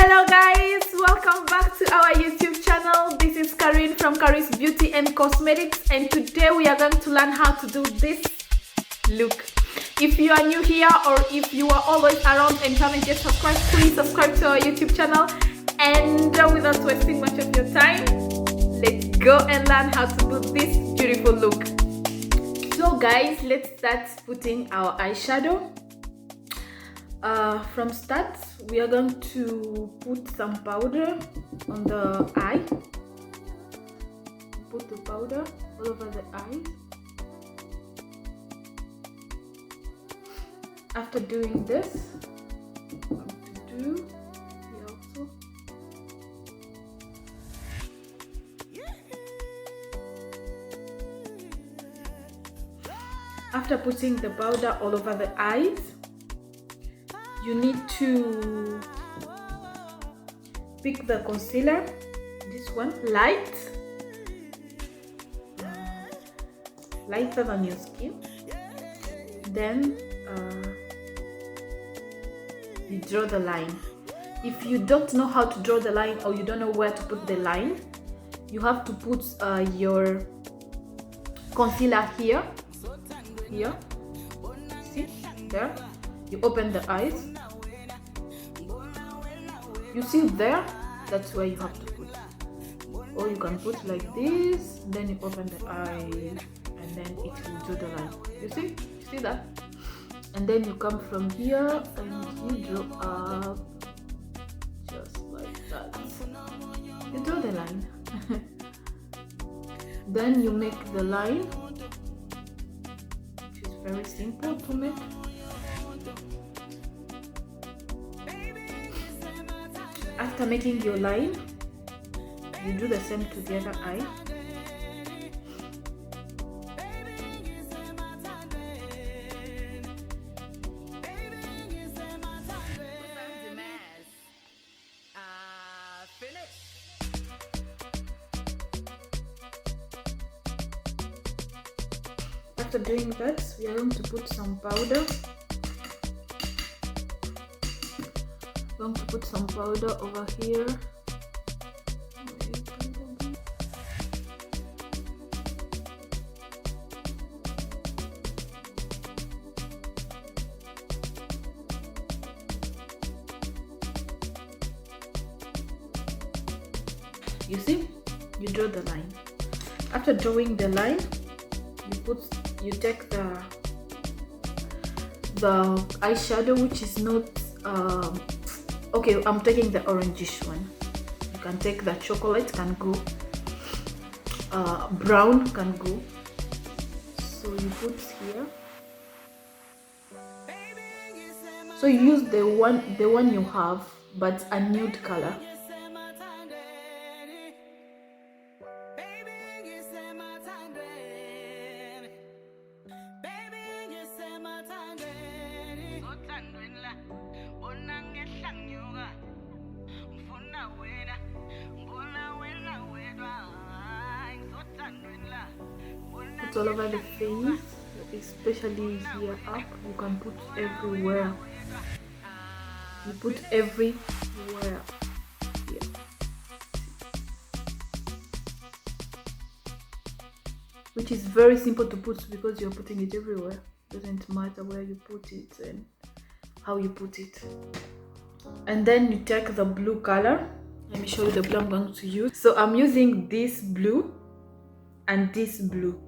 Hello guys, welcome back to our YouTube channel. This is Karin from CarIz Beauty and Cosmetics, and today we are going to learn how to do this look. If you are new here or if you are always around and haven't yet subscribed, please subscribe to our YouTube channel. And without wasting much of your time, let's go and learn how to do this beautiful look. So guys, let's start putting our eyeshadow. From start, we are going to put some powder on the eye. Put the powder all over the eye. After doing this, I'm going to do here also. After putting the powder all over the eyes, you need to pick the concealer, this one, lighter than your skin. Then you draw the line. If you don't know how to draw the line or you don't know where to put the line, you have to put your concealer here, see, there. You open the eyes, you see there, that's where you have to put. Or you can put like this, then you open the eye, and then it will draw the line. You see that? And then you come from here and you draw up, just like that. You draw the line. Then you make the line, which is very simple to make. After making your line, you do the same to the other eye. After doing that, we are going to put some powder. Going to put some powder over here. You see, you draw the line. After drawing the line, you take the eyeshadow, which is not okay, I'm taking the orangish one. You can take the chocolate, can go. Brown can go. So you put here. So you use the one you have, but a nude color. Put all over the face, especially here up. You can put everywhere. You put everywhere here. Which is very simple to put because you're putting it everywhere. Doesn't matter where you put it and how you put it. And then you take the blue color. Let me show you the blue I'm going to use. So I'm using this blue and this blue.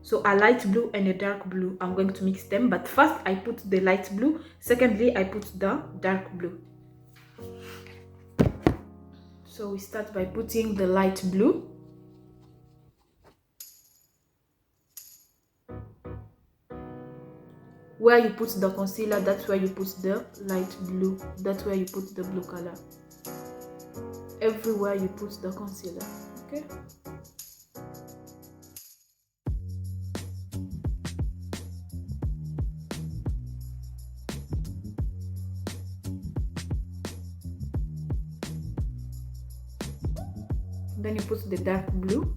So a light blue and a dark blue. I'm going to mix them, but first I put the light blue. Secondly, I put the dark blue. So we start by putting the light blue. Where you put the concealer, that's where you put the light blue. That's where you put the blue color. Everywhere you put the concealer, okay? Then you put the dark blue,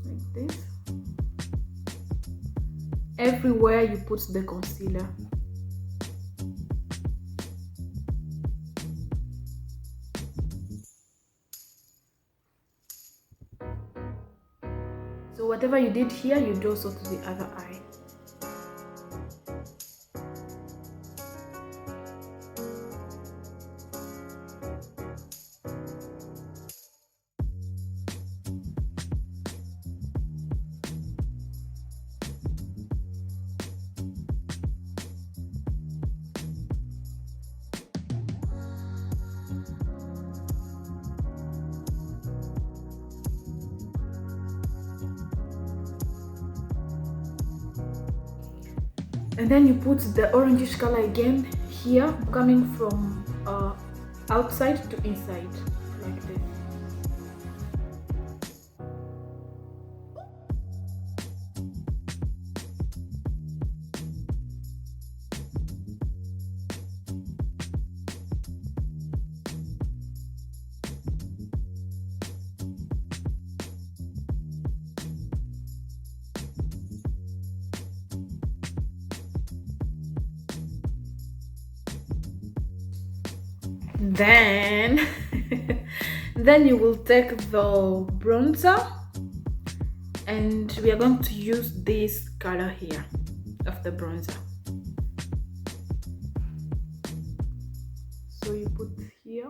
like this. everywhere you put the concealer. whatever you did here, you do also to the other eye. And then you put the orangish color again here, coming from outside to inside, like this. Then then you will take the bronzer, and we are going to use this color here of the bronzer. So you put here.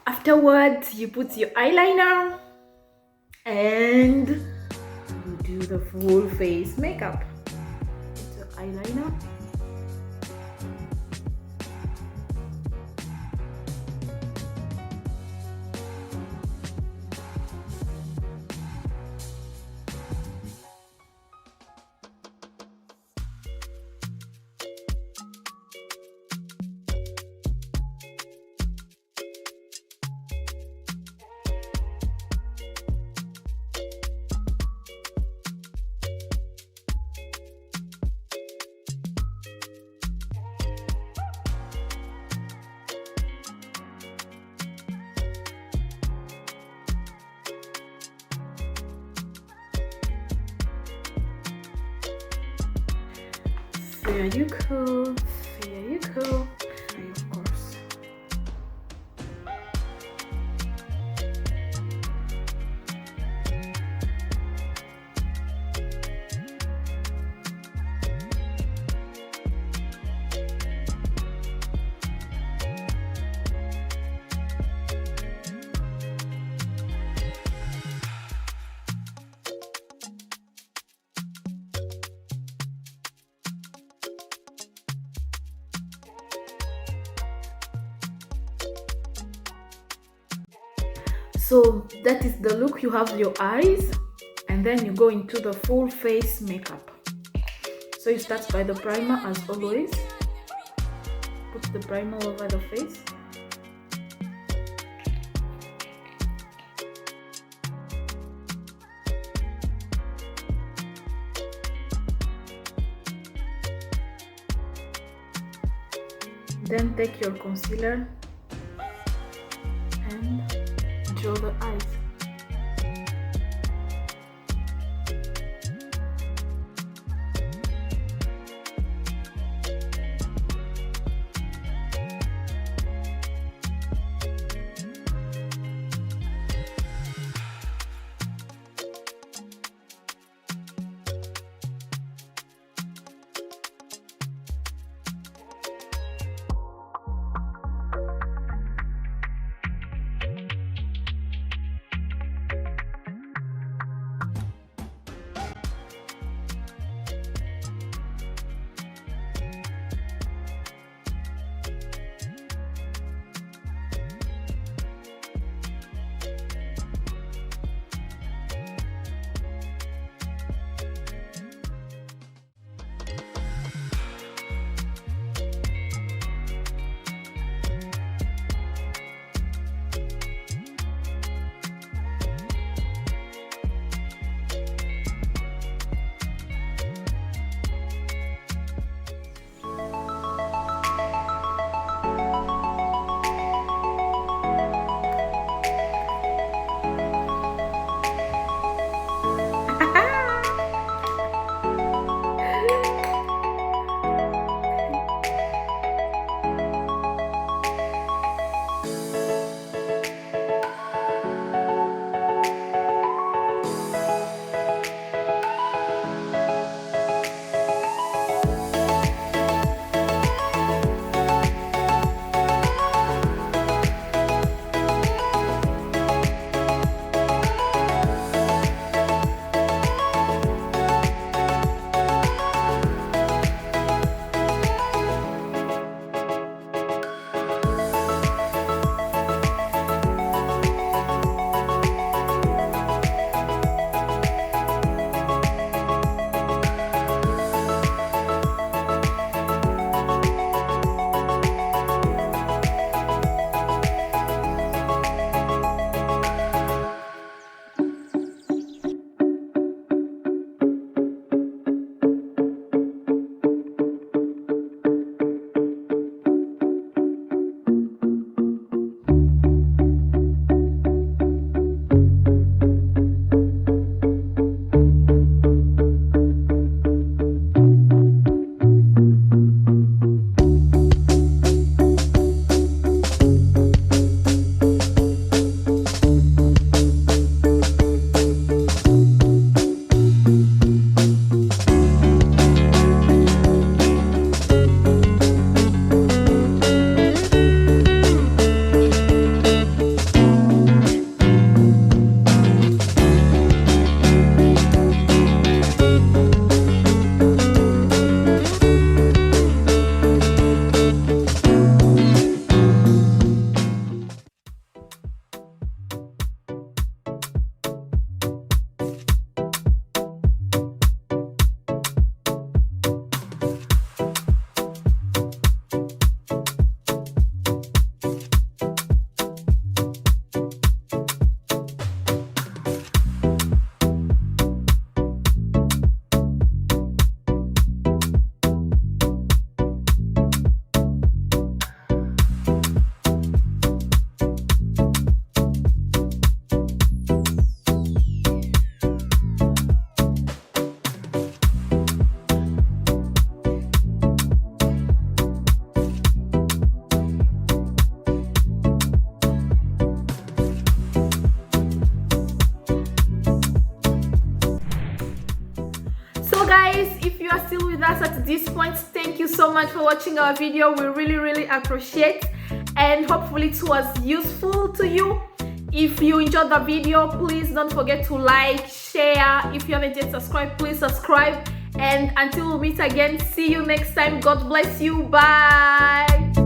Afterwards, you put your eyeliner and you do the full face makeup. Put your eyeliner. There you go. There you go. And of course. So that is the look. You have your eyes, and then you go into the full face makeup. So you start by the primer as always. Put the primer over the face. Then take your concealer and draw the eyes. guys, if you are still with us at this point, thank you so much for watching our video. We really appreciate, and hopefully it was useful to you. If you enjoyed the video, please don't forget to like, share. If you haven't yet subscribed, please subscribe. And until we meet again, see you next time. God bless you. Bye.